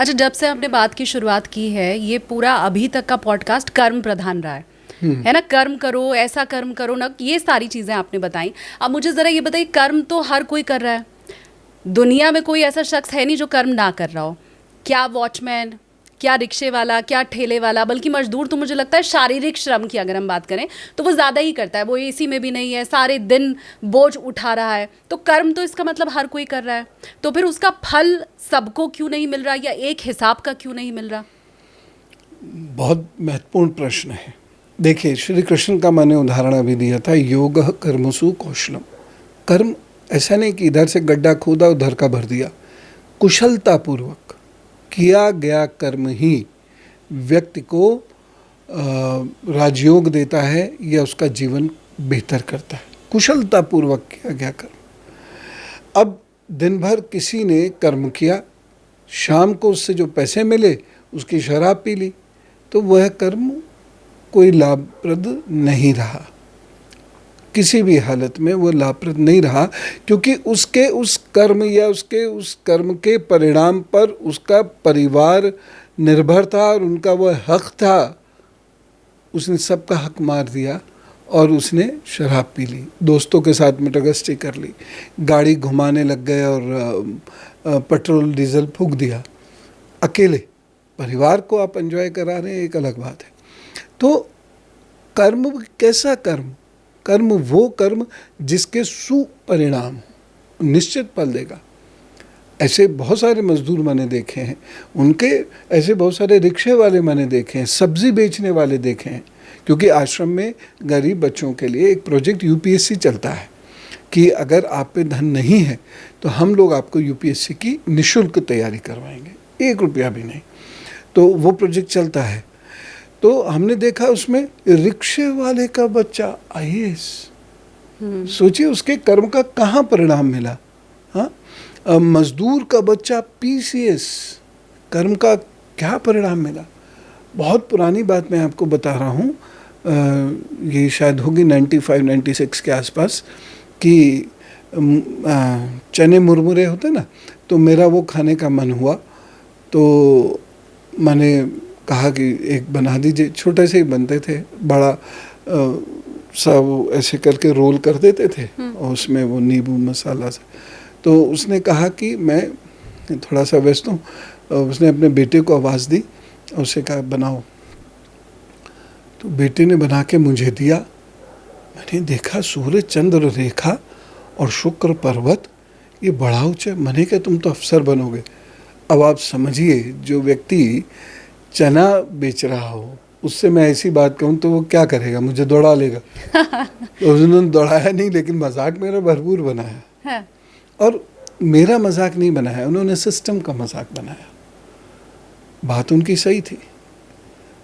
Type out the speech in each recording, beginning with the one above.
अच्छा, जब से हमने बात की शुरुआत की है, ये पूरा अभी तक का पॉडकास्ट कर्म प्रधान रहा है ना। कर्म करो, ऐसा कर्म करो ना, ये सारी चीज़ें आपने बताई। अब मुझे ज़रा ये बताइए, कर्म तो हर कोई कर रहा है, दुनिया में कोई ऐसा शख्स है नहीं जो कर्म ना कर रहा हो। क्या वॉचमैन, क्या रिक्शे वाला, क्या ठेले वाला, बल्कि मजदूर तो मुझे लगता है शारीरिक श्रम की अगर हम बात करें तो वो ज़्यादा ही करता है। वो एसी में भी नहीं है, सारे दिन बोझ उठा रहा है। तो कर्म तो इसका मतलब हर कोई कर रहा है, तो फिर उसका फल सबको क्यों नहीं मिल रहा, या एक हिसाब का क्यों नहीं मिल रहा? बहुत महत्वपूर्ण प्रश्न है। देखिए, श्री कृष्ण का मैंने उदाहरण अभी दिया था, योग कर्मसु कौशलम। कर्म ऐसा नहीं कि इधर से गड्ढा खोदा उधर का भर दिया। कुशलतापूर्वक किया गया कर्म ही व्यक्ति को राजयोग देता है या उसका जीवन बेहतर करता है। कुशलतापूर्वक किया गया कर्म। अब दिन भर किसी ने कर्म किया, शाम को उससे जो पैसे मिले उसकी शराब पी ली, तो वह कर्म कोई लाभप्रद नहीं रहा। किसी भी हालत में वो लाभप्रद नहीं रहा, क्योंकि उसके उस कर्म या उसके उस कर्म के परिणाम पर उसका परिवार निर्भर था और उनका वह हक था। उसने सबका हक मार दिया और उसने शराब पी ली, दोस्तों के साथ मटगस्ती कर ली, गाड़ी घुमाने लग गए और पेट्रोल डीजल फूंक दिया। अकेले परिवार को आप एंजॉय करा रहे हैं, एक अलग बात है। तो कर्म कैसा कर्म? कर्म वो कर्म जिसके सुपरिणाम निश्चित फल देगा। ऐसे बहुत सारे मजदूर मैंने देखे हैं, उनके ऐसे बहुत सारे रिक्शे वाले मैंने देखे हैं, सब्जी बेचने वाले देखे हैं। क्योंकि आश्रम में गरीब बच्चों के लिए एक प्रोजेक्ट यूपीएससी चलता है कि अगर आप पे धन नहीं है तो हम लोग आपको यूपीएससी की निःशुल्क तैयारी करवाएंगे, 1 रुपया भी नहीं। तो वो प्रोजेक्ट चलता है। तो हमने देखा उसमें रिक्शे वाले का बच्चा आईएएस। सोचिए उसके कर्म का कहाँ परिणाम मिला। हाँ, मजदूर का बच्चा पीसीएस, कर्म का क्या परिणाम मिला। बहुत पुरानी बात मैं आपको बता रहा हूँ, ये शायद होगी 95-96 के आसपास, कि चने मुरमुरे होते ना, तो मेरा वो खाने का मन हुआ। तो मैंने कहा कि एक बना दीजिए। छोटे से ही बनते थे, बड़ा सब ऐसे करके रोल कर देते थे और उसमें वो नींबू मसाला से। तो उसने कहा कि मैं थोड़ा सा व्यस्त हूँ। उसने अपने बेटे को आवाज़ दी और उसे कहा बनाओ। तो बेटे ने बना के मुझे दिया। मैंने देखा सूर्य चंद्र रेखा और शुक्र पर्वत, ये बड़ा ऊंचा। मैंने कहा तुम तो अफसर बनोगे। अब आप समझिए, जो व्यक्ति चना बेच रहा हो उससे मैं ऐसी बात कहूँ तो वो क्या करेगा, मुझे दौड़ा लेगा। तो उन्होंने दौड़ाया नहीं, लेकिन मजाक मेरा भरपूर बनाया है। और मेरा मजाक नहीं बनाया, उन्होंने सिस्टम का मजाक बनाया। बात उनकी सही थी,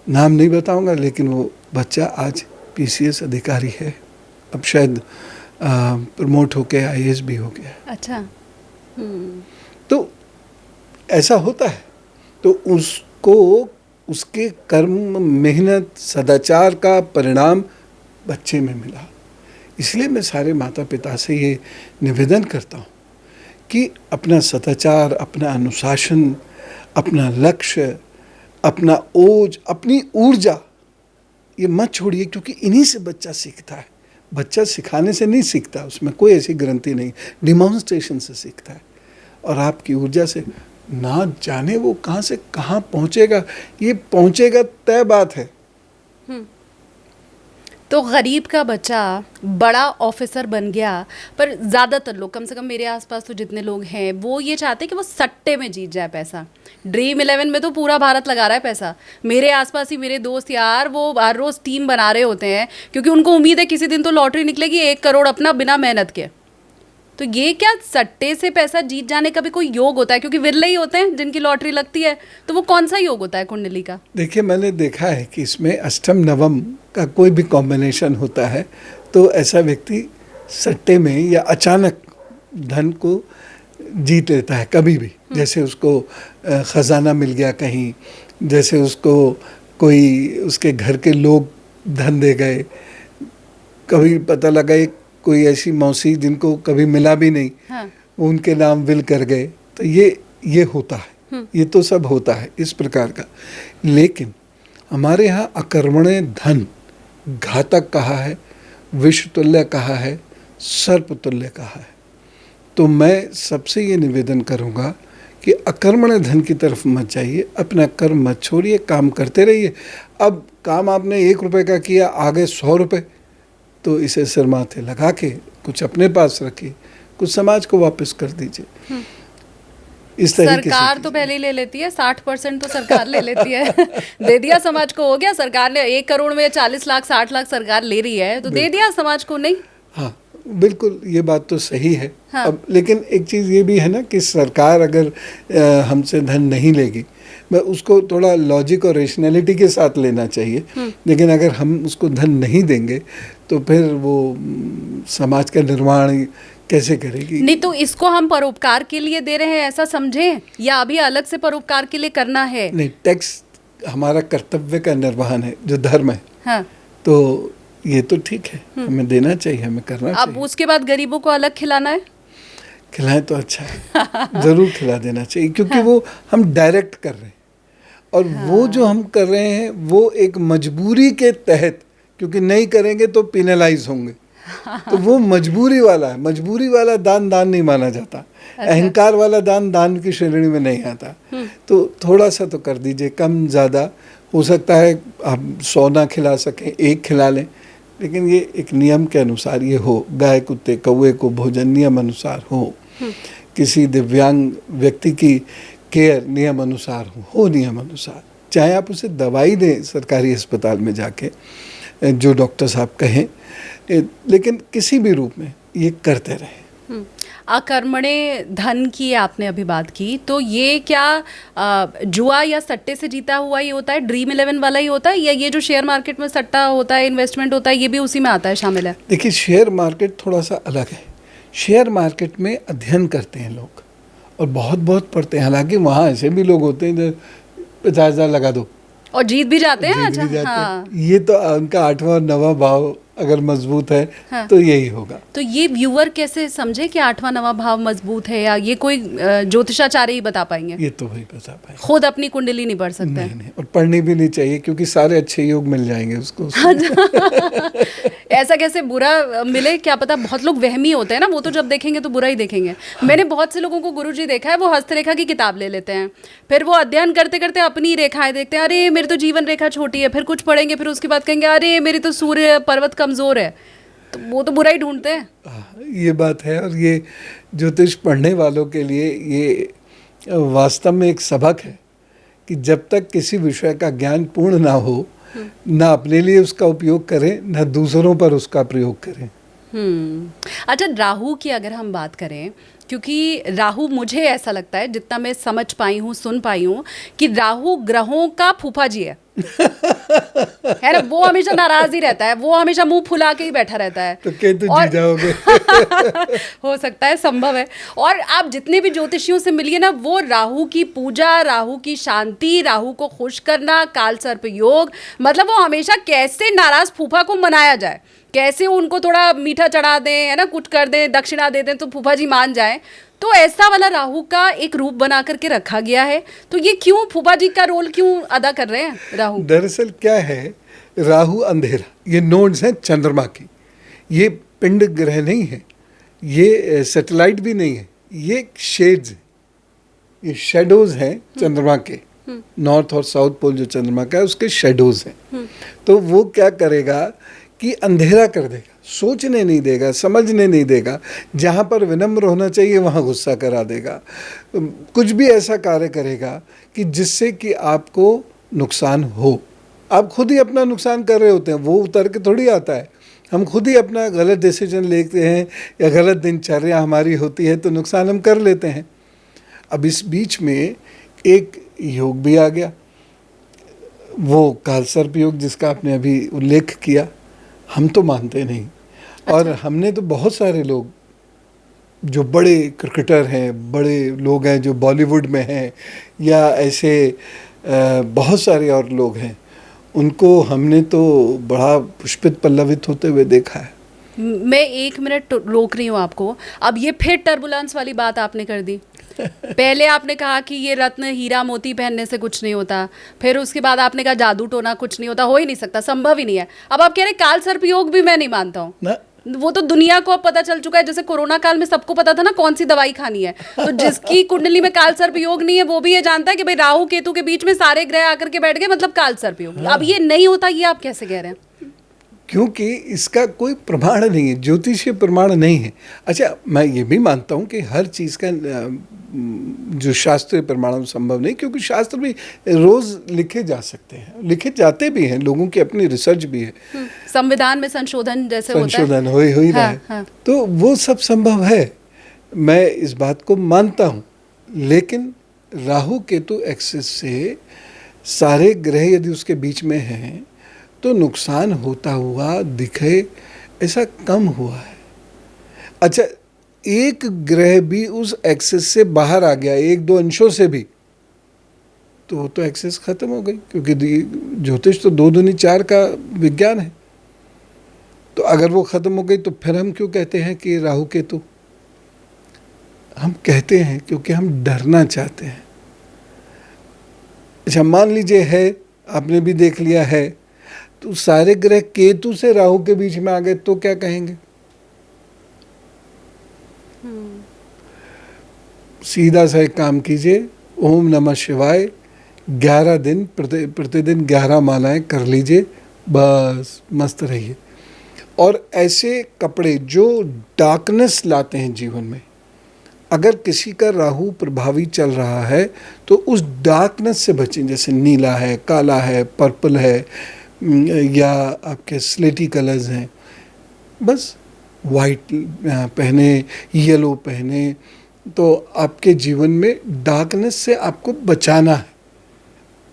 नाम नहीं बताऊंगा, लेकिन वो बच्चा आज पीसीएस अधिकारी है। अब शायद प्रमोट होके आईएएस भी हो गया। अच्छा। तो ऐसा होता है। तो उसको उसके कर्म, मेहनत, सदाचार का परिणाम बच्चे में मिला। इसलिए मैं सारे माता पिता से ये निवेदन करता हूँ कि अपना सदाचार, अपना अनुशासन, अपना लक्ष्य, अपना ओज, अपनी ऊर्जा ये मत छोड़िए, क्योंकि इन्हीं से बच्चा सीखता है। बच्चा सिखाने से नहीं सीखता, उसमें कोई ऐसी ग्रंथि नहीं, डिमॉन्स्ट्रेशन से सीखता है। और आपकी ऊर्जा से ना जाने वो कहाँ से कहाँ पहुँचेगा, ये पहुँचेगा तय बात है। तो गरीब का बच्चा बड़ा ऑफिसर बन गया, पर ज़्यादातर लोग, कम से कम मेरे आसपास तो जितने लोग हैं, वो ये चाहते हैं कि वो सट्टे में जीत जाए पैसा। ड्रीम 11 में तो पूरा भारत लगा रहा है पैसा। मेरे आसपास ही मेरे दोस्त यार, वो हर रोज़ टीम बना रहे होते हैं, क्योंकि उनको उम्मीद है किसी दिन तो लॉटरी निकलेगी 1 करोड़ अपना बिना मेहनत के। तो ये क्या सट्टे से पैसा जीत जाने का भी कोई योग होता है? क्योंकि विरले ही होते हैं जिनकी लॉटरी लगती है, तो वो कौन सा योग होता है कुंडली का? देखिए, मैंने देखा है कि इसमें अष्टम नवम का कोई भी कॉम्बिनेशन होता है, तो ऐसा व्यक्ति सट्टे में या अचानक धन को जीत लेता है कभी भी। जैसे उसको खजाना मिल गया कहीं, जैसे उसको कोई उसके घर के लोग धन दे गए, कभी पता लगा कोई ऐसी मौसी जिनको कभी मिला भी नहीं, हाँ, उनके नाम विल कर गए। तो ये होता है। ये तो सब होता है इस प्रकार का। लेकिन हमारे यहाँ अकर्मण्य धन घातक कहा है, विष तुल्य कहा है, सर्प तुल्य कहा है। तो मैं सबसे ये निवेदन करूँगा कि अकर्मण्य धन की तरफ मत जाइए, अपना कर्म मत छोड़िए, काम करते रहिए। अब काम आपने 1 रुपये का किया, आगे 100 रुपये, तो इसे सिर माथे लगा के कुछ अपने पास रखिए, कुछ समाज को वापस कर दीजिए। इस तरीके सरकार तो पहले ही ले लेती है, 60% तो सरकार ले लेती है। दे दिया समाज को, हो गया। सरकार ने 1 करोड़ में 40 लाख 60 लाख सरकार ले रही है, तो दे दिया समाज को। नहीं, हाँ बिल्कुल, ये बात तो सही है। हाँ। अब लेकिन एक चीज़ ये भी है ना कि सरकार अगर हमसे धन नहीं लेगी, मैं उसको थोड़ा लॉजिक और रेशनैलिटी के साथ लेना चाहिए। लेकिन अगर हम उसको धन नहीं देंगे तो फिर वो समाज का निर्माण कैसे करेगी? नहीं, तो इसको हम परोपकार के लिए दे रहे हैं ऐसा समझें, या अभी अलग से परोपकार के लिए करना है? नहीं, टैक्स हमारा कर्तव्य का निर्वहन है, जो धर्म है। हाँ। तो ये तो ठीक है, हमें देना चाहिए, हमें करना चाहिए। अब उसके बाद गरीबों को अलग खिलाना है? खिलाएं तो अच्छा है, ज़रूर खिला देना चाहिए, क्योंकि वो हम डायरेक्ट कर रहे हैं। और वो जो हम कर रहे हैं वो एक मजबूरी के तहत, क्योंकि नहीं करेंगे तो पिनलाइज होंगे। तो वो मजबूरी वाला है। मजबूरी वाला दान दान नहीं माना जाता। अच्छा। अहंकार वाला दान दान की श्रेणी में नहीं आता। तो थोड़ा सा तो कर दीजिए, कम ज़्यादा हो सकता है आप 100 ना खिला सकें, 1 खिला लें, लेकिन ये एक नियम के अनुसार ये हो। गाय कुत्ते कौवे को भोजन नियम अनुसार हो, किसी दिव्यांग व्यक्ति की केयर नियम अनुसार हो नियम अनुसार। चाहे आप उसे दवाई दें सरकारी अस्पताल में जाके, जो डॉक्टर साहब कहें, लेकिन किसी भी रूप में ये करते रहें। अकर्मण्य धन की आपने अभी बात की, तो ये क्या जुआ या सट्टे से जीता हुआ ही होता है, ड्रीम 11 वाला ही होता है, या ये जो शेयर मार्केट में सट्टा होता है, इन्वेस्टमेंट होता है, ये भी उसी में आता है, शामिल है? देखिए, शेयर मार्केट थोड़ा सा अलग है। शेयर मार्केट में अध्ययन करते हैं लोग और बहुत बहुत पढ़ते हैं। हालांकि वहाँ ऐसे भी लोग होते हैं जो 50,000 लगा दो और जीत भी जाते हैं। जीत भी जाते हाँ। हैं। ये तो उनका 8वां और 9वां भाव अगर मजबूत है, हाँ। तो यही होगा। तो ये व्यूअर कैसे समझे कि 8वां 9वां भाव मजबूत है, या ये कोई ज्योतिषाचार्य ही बता पाएंगे? ये तो वही बता पाएंगे, खुद अपनी कुंडली नहीं पढ़ सकते? नहीं, और पढ़नी भी नहीं चाहिए, क्योंकि सारे अच्छे योग मिल जाएंगे उसको। ऐसा कैसे बुरा मिले, क्या पता। बहुत लोग वहमी होते हैं ना, वो तो जब देखेंगे तो बुरा ही देखेंगे। हाँ। मैंने बहुत से लोगों को गुरुजी देखा है, वो हस्तरेखा की किताब ले लेते हैं, फिर वो अध्ययन करते करते अपनी रेखाएं देखते हैं, अरे मेरी तो जीवन रेखा छोटी है, फिर कुछ पढ़ेंगे, फिर उसके बाद कहेंगे अरे मेरी तो सूर्य पर्वत कमजोर है। तो वो तो बुरा ही ढूंढते हैं। ये बात है। और ये ज्योतिष पढ़ने वालों के लिए ये वास्तव में एक सबक है कि जब तक किसी विषय का ज्ञान पूर्ण ना हो, ना अपने लिए उसका उपयोग करें, ना दूसरों पर उसका प्रयोग करें। अच्छा, राहु की अगर हम बात करें, क्योंकि राहु, मुझे ऐसा लगता है, जितना मैं समझ पाई हूँ, सुन पाई हूँ, कि राहु ग्रहों का फूफा जी है ना। वो हमेशा नाराज ही रहता है, वो हमेशा मुंह फुला के ही बैठा रहता है। तो केतु जी जाओगे। हो सकता है, संभव है। और आप जितने भी ज्योतिषियों से मिलिए ना, वो राहु की पूजा, राहु की शांति, राहु को खुश करना, काल सर्प योग, मतलब वो हमेशा कैसे नाराज फूफा को मनाया जाए, कैसे उनको थोड़ा मीठा चढ़ा दें, है ना, कुछ कर दें, दक्षिणा दे दें तो फूफा जी मान जाए। तो ऐसा वाला राहु का एक रूप बना करके रखा गया है। तो ये क्यों फूफा जी का रोल क्यों अदा कर रहे हैं राहु? दरअसल क्या है, राहु अंधेरा, ये नोड्स हैं चंद्रमा की। ये पिंड ग्रह नहीं है, ये सैटेलाइट भी नहीं है, ये शेड्स, ये शेडोज हैं चंद्रमा के। नॉर्थ और साउथ पोल जो चंद्रमा का है, उसके शेडोज हैं। तो वो क्या करेगा कि अंधेरा कर देगा, सोचने नहीं देगा, समझने नहीं देगा। जहाँ पर विनम्र होना चाहिए वहाँ गुस्सा करा देगा। कुछ भी ऐसा कार्य करेगा कि जिससे कि आपको नुकसान हो। आप खुद ही अपना नुकसान कर रहे होते हैं, वो उतर के थोड़ी आता है। हम खुद ही अपना गलत डिसीजन लेते हैं या गलत दिनचर्या हमारी होती है तो नुकसान हम कर लेते हैं। अब इस बीच में एक योग भी आ गया, वो कालसर्प योग जिसका आपने अभी उल्लेख किया। हम तो मानते नहीं। अच्छा। और हमने तो बहुत सारे लोग जो बड़े क्रिकेटर हैं, बड़े लोग हैं जो बॉलीवुड में हैं, या ऐसे बहुत सारे और लोग हैं, उनको हमने तो बड़ा पुष्पित पल्लवित होते हुए देखा है। मैं 1 मिनट रोक रही हूँ आपको। अब ये फिर टर्बुलेंस वाली बात आपने कर दी। पहले आपने कहा कि ये रत्न हीरा मोती पहनने से कुछ नहीं होता, फिर उसके बाद आपने कहा जादू टोना कुछ नहीं होता, हो ही नहीं सकता, संभव ही नहीं है। अब आप कह रहे काल सर्प योग भी मैं नहीं मानता हूँ ना, वो तो दुनिया को अब पता चल चुका है। जैसे कोरोना काल में सबको पता था ना कौन सी दवाई खानी है, तो जिसकी कुंडली में काल सर्प योग नहीं है वो भी ये जानता है कि भाई राहु केतु के बीच में सारे ग्रह आकर के बैठ गए, मतलब काल सर्प योग। अब ये नहीं होता, ये आप कैसे कह रहे हैं? क्योंकि इसका कोई प्रमाण नहीं है, ज्योतिषीय प्रमाण नहीं है। अच्छा, मैं ये भी मानता हूँ कि हर चीज़ का जो शास्त्रीय प्रमाण संभव नहीं, क्योंकि शास्त्र भी रोज लिखे जा सकते हैं, लिखे जाते भी हैं, लोगों की अपनी रिसर्च भी है। संविधान में संशोधन जैसे संशोधन हो ही रहा है। हाँ। तो वो सब संभव है, मैं इस बात को मानता हूँ। लेकिन राहु केतु एक्सिस से सारे ग्रह यदि उसके बीच में हैं तो नुकसान होता हुआ दिखे ऐसा कम हुआ है। अच्छा, एक ग्रह भी उस एक्सिस से बाहर आ गया, एक दो अंशों से भी, तो एक्सिस खत्म हो गई, क्योंकि ज्योतिष तो 2 दूनी 4 का विज्ञान है। तो अगर वो खत्म हो गई तो फिर हम क्यों कहते हैं कि राहु केतु? हम कहते हैं क्योंकि हम डरना चाहते हैं। अच्छा, मान लीजिए है, आपने भी देख लिया है, तो सारे ग्रह केतु से राहु के बीच में आ गए तो क्या कहेंगे? सीधा सा एक काम कीजिए, ओम नमः शिवाय 11 दिन प्रतिदिन 11 मालाएं कर लीजिए, बस मस्त रहिए। और ऐसे कपड़े जो डार्कनेस लाते हैं जीवन में, अगर किसी का राहु प्रभावी चल रहा है तो उस डार्कनेस से बचें, जैसे नीला है, काला है, पर्पल है, या आपके स्लेटी कलर्स हैं, बस वाइट पहने, येलो पहने, तो आपके जीवन में डार्कनेस से आपको बचाना है।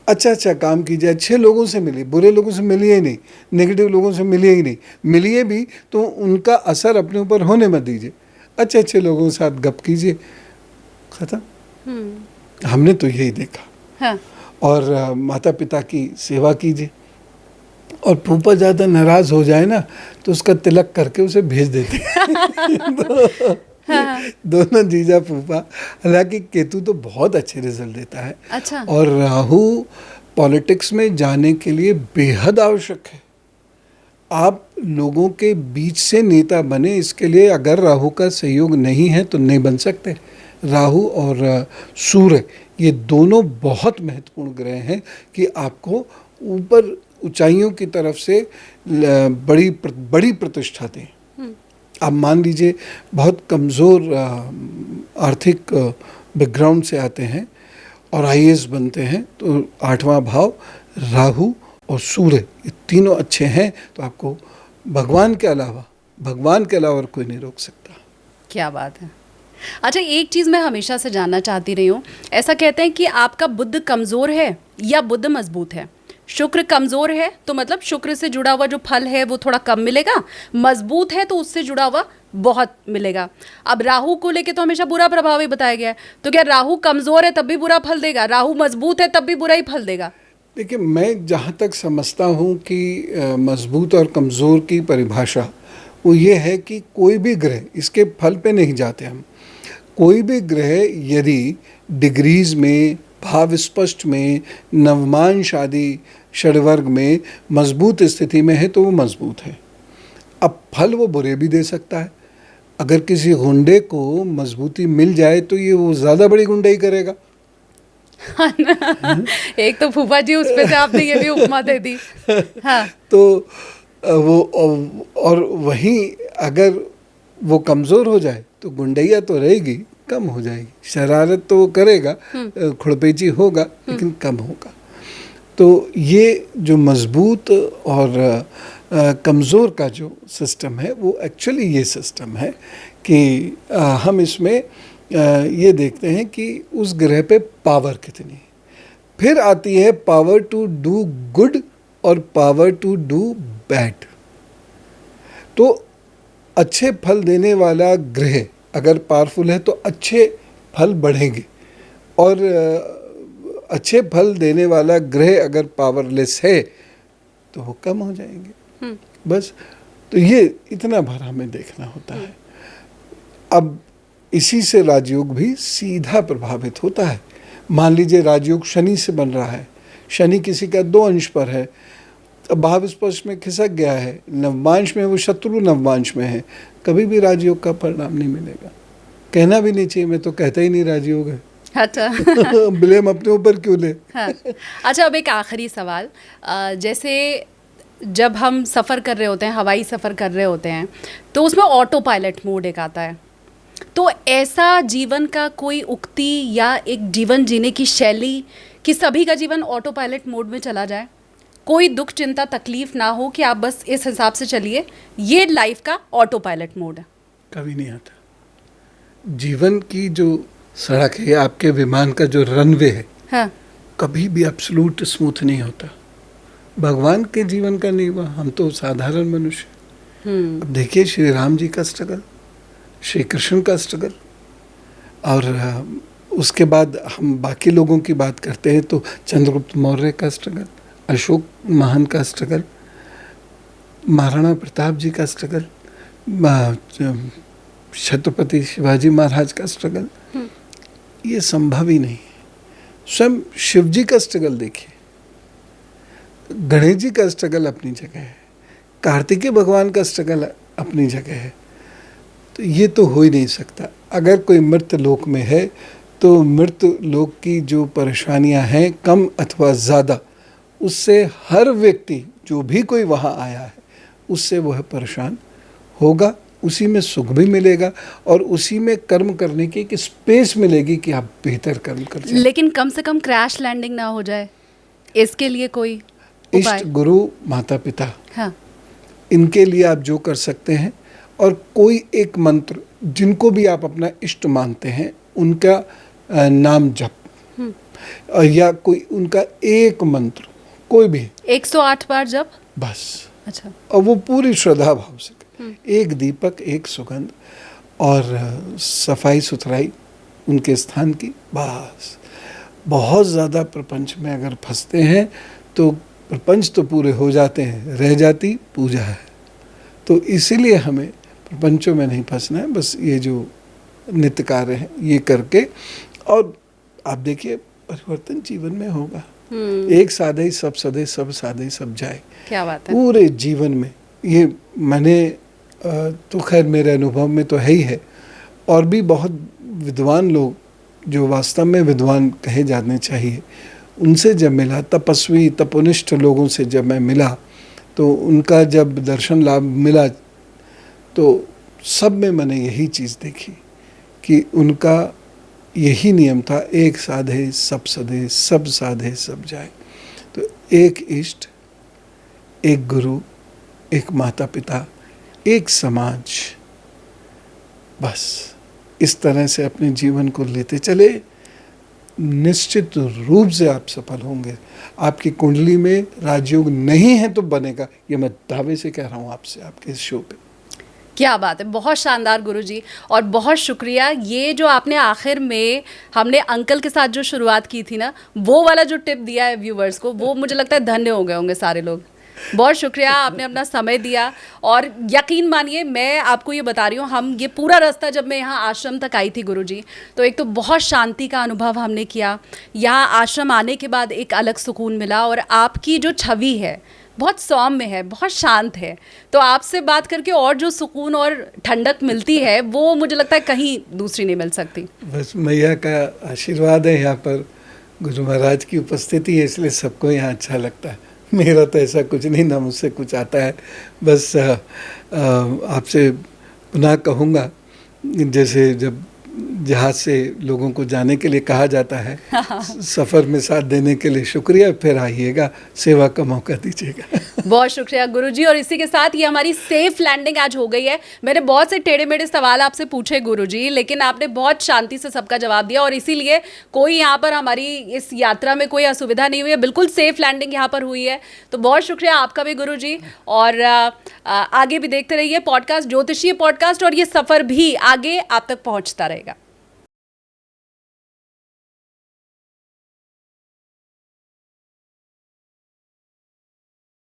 अच्छा काम कीजिए, अच्छे लोगों से मिलिए, बुरे लोगों से मिलिए ही नहीं, नेगेटिव लोगों से मिलिए ही नहीं, मिलिए भी तो उनका असर अपने ऊपर होने मत दीजिए, अच्छे लोगों के साथ गप कीजिए, खत्म। हमने तो यही देखा। हाँ। और माता पिता की सेवा कीजिए, और फूफा ज़्यादा नाराज़ हो जाए ना तो उसका तिलक करके उसे भेज देते हैं। दोनों जीजा फूफा। हालांकि केतु तो बहुत अच्छे रिजल्ट देता है। अच्छा। और राहु पॉलिटिक्स में जाने के लिए बेहद आवश्यक है। आप लोगों के बीच से नेता बने, इसके लिए अगर राहु का सहयोग नहीं है तो नहीं बन सकते। राहु और सूर्य ये दोनों बहुत महत्वपूर्ण ग्रह हैं कि आपको ऊपर ऊंचाइयों की तरफ से बड़ी प्रतिष्ठा दें। आप मान लीजिए बहुत कमज़ोर आर्थिक बैकग्राउंड से आते हैं और आईएएस बनते हैं, तो 8वां भाव राहु और सूर्य ये तीनों अच्छे हैं, तो आपको भगवान के अलावा और कोई नहीं रोक सकता। क्या बात है। अच्छा, एक चीज़ मैं हमेशा से जानना चाहती रही हूँ, ऐसा कहते हैं कि आपका बुध कमज़ोर है या बुध मजबूत है? शुक्र कमज़ोर है तो मतलब शुक्र से जुड़ा हुआ जो फल है वो थोड़ा कम मिलेगा, मजबूत है तो उससे जुड़ा हुआ बहुत मिलेगा। अब राहु को लेके तो हमेशा बुरा प्रभाव ही बताया गया है, तो क्या राहु कमज़ोर है तब भी बुरा फल देगा, राहु मजबूत है तब भी बुरा ही फल देगा? देखिए, मैं जहाँ तक समझता हूँ कि मजबूत और कमज़ोर की परिभाषा वो ये है कि कोई भी ग्रह, इसके फल पे नहीं जाते हम, कोई भी ग्रह यदि डिग्रीज में, भाव स्पष्ट में, नवमांश आदि षडवर्ग में मजबूत स्थिति में है तो वो मजबूत है। अब फल वो बुरे भी दे सकता है। अगर किसी गुंडे को मजबूती मिल जाए तो ये वो ज़्यादा बड़ी गुंडाई करेगा। एक तो फूफा जी उस पे से आपने ये भी उपमा दे दी। हाँ। तो वो, और वहीं अगर वो कमज़ोर हो जाए तो गुंडैया तो रहेगी, कम हो जाएगी, शरारत तो करेगा, खुड़पेची होगा, लेकिन कम होगा। तो ये जो मजबूत और कमज़ोर का जो सिस्टम है वो एक्चुअली ये सिस्टम है कि हम इसमें ये देखते हैं कि उस ग्रह पे पावर कितनी, फिर आती है पावर टू डू गुड और पावर टू डू बैड। तो अच्छे फल देने वाला ग्रह अगर पावरफुल है तो अच्छे फल बढ़ेंगे, और अच्छे फल देने वाला ग्रह अगर पावरलेस है तो वो कम हो जाएंगे। बस, तो ये इतना भर हमें देखना होता है। अब इसी से राजयोग भी सीधा प्रभावित होता है। मान लीजिए राजयोग शनि से बन रहा है, शनि किसी का 2 अंश पर है, अब भाव स्पर्श में खिसक गया है, नवमांश में वो शत्रु नवमांश में है, कभी भी राजयोग का परिणाम नहीं मिलेगा। कहना भी नहीं चाहिए, मैं तो कहता ही नहीं राजयोग है। अच्छा ब्लेम अपने ऊपर क्यों ले। हाँ। अच्छा, अब एक आखिरी सवाल, जैसे जब हम सफ़र कर रहे होते हैं, हवाई सफ़र कर रहे होते हैं, तो उसमें ऑटो पायलट मोड एक आता है, तो ऐसा जीवन का कोई उक्ति या एक जीवन जीने की शैली कि सभी का जीवन ऑटो पायलट मोड में चला जाए, कोई दुख चिंता तकलीफ ना हो, कि आप बस इस हिसाब से चलिए, ये लाइफ का ऑटो पायलट मोड है? कभी नहीं आता। जीवन की जो सड़क है, आपके विमान का जो रनवे है, हाँ, कभी भी एब्सोल्यूट स्मूथ नहीं होता। भगवान के जीवन का नहीं हुआ, हम तो साधारण मनुष्य। अब देखिए श्री राम जी का स्ट्रगल, श्री कृष्ण का स्ट्रगल, और उसके बाद हम बाकी लोगों की बात करते हैं तो चंद्रगुप्त मौर्य का स्ट्रगल, अशोक महान का स्ट्रगल, महाराणा प्रताप जी का स्ट्रगल, छत्रपति शिवाजी महाराज का स्ट्रगल, ये संभव ही नहीं है। स्वयं शिव जी का स्ट्रगल देखिए, गणेश जी का स्ट्रगल अपनी जगह है, कार्तिकेय भगवान का स्ट्रगल अपनी जगह है, तो ये तो हो ही नहीं सकता। अगर कोई मृत लोक में है तो मृत लोक की जो परेशानियां हैं कम अथवा ज़्यादा, उससे हर व्यक्ति जो भी कोई वहाँ आया है उससे वह परेशान होगा, उसी में सुख भी मिलेगा और उसी में कर्म करने की एक स्पेस मिलेगी कि आप बेहतर कर्म कर सकें। लेकिन कम से कम क्रैश लैंडिंग ना हो जाए, इसके लिए कोई उपाय? इष्ट गुरु माता पिता, हाँ, इनके लिए आप जो कर सकते हैं, और कोई एक मंत्र जिनको भी आप अपना इष्ट मानते हैं उनका नाम जप, या कोई उनका एक मंत्र कोई भी 108 बार जप, बस। अच्छा, और वो पूरी श्रद्धा भाव से, एक दीपक, एक सुगंध और सफाई सुथराई उनके स्थान की, बस। बहुत ज़्यादा प्रपंच में अगर फंसते हैं तो प्रपंच तो पूरे हो जाते हैं, रह जाती पूजा है। तो इसीलिए हमें प्रपंचों में नहीं फंसना है, बस ये जो नित्य कार्य हैं ये करके, और आप देखिए परिवर्तन जीवन में होगा। एक साधे सब सदे, सब साधे सब जाए। क्या बात है। पूरे जीवन में ये मैंने तो खैर मेरे अनुभव में तो है ही है, और भी बहुत विद्वान लोग जो वास्तव में विद्वान कहे जाने चाहिए, उनसे जब मिला, तपस्वी तपोनिष्ठ लोगों से जब मैं मिला, तो उनका जब दर्शन लाभ मिला तो सब में मैंने यही चीज़ देखी कि उनका यही नियम था, एक साधे सब सधे, सब साधे सब जाए। तो एक इष्ट, एक गुरु, एक माता पिता, एक समाज, बस इस तरह से अपने जीवन को लेते चले, निश्चित रूप से आप सफल होंगे। आपकी कुंडली में राजयोग नहीं है तो बनेगा, ये मैं दावे से कह रहा हूँ आपसे, आपके इस शो पे। क्या बात है, बहुत शानदार गुरुजी, और बहुत शुक्रिया। ये जो आपने आखिर में हमने अंकल के साथ जो शुरुआत की थी ना, वो वाला जो टिप दिया है व्यूवर्स को, वो मुझे लगता है धन्य हो गए होंगे सारे लोग। बहुत शुक्रिया, आपने अपना समय दिया। और यकीन मानिए, मैं आपको ये बता रही हूँ, हम ये पूरा रास्ता जब मैं यहाँ आश्रम तक आई थी गुरुजी, तो एक तो बहुत शांति का अनुभव हमने किया। यहाँ आश्रम आने के बाद एक अलग सुकून मिला, और आपकी जो छवि है बहुत सौम्य है, बहुत शांत है। तो आपसे बात करके और जो सुकून और ठंडक मिलती है वो मुझे लगता है कहीं दूसरी नहीं मिल सकती। बस मैया का आशीर्वाद है, यहाँ पर गुरु महाराज की उपस्थिति है, इसलिए सबको यहाँ अच्छा लगता है। मेरा तो ऐसा कुछ नहीं, ना मुझसे कुछ आता है। बस आपसे पुनः कहूँगा, जैसे जब जहाज़ से लोगों को जाने के लिए कहा जाता है, सफ़र में साथ देने के लिए शुक्रिया, फिर आइएगा, सेवा का मौका दीजिएगा। बहुत शुक्रिया गुरुजी। और इसी के साथ ये हमारी सेफ लैंडिंग आज हो गई है। मैंने बहुत से टेढ़े मेढ़े सवाल आपसे पूछे गुरुजी, लेकिन आपने बहुत शांति से सबका जवाब दिया, और इसीलिए कोई यहाँ पर हमारी इस यात्रा में कोई असुविधा नहीं हुई है, बिल्कुल सेफ लैंडिंग यहाँ पर हुई है। तो बहुत शुक्रिया आपका भी गुरुजी, और आगे भी देखते रहिए पॉडकास्ट, ज्योतिषीय पॉडकास्ट, और ये सफ़र भी आगे आप तक पहुँचता रहेगा।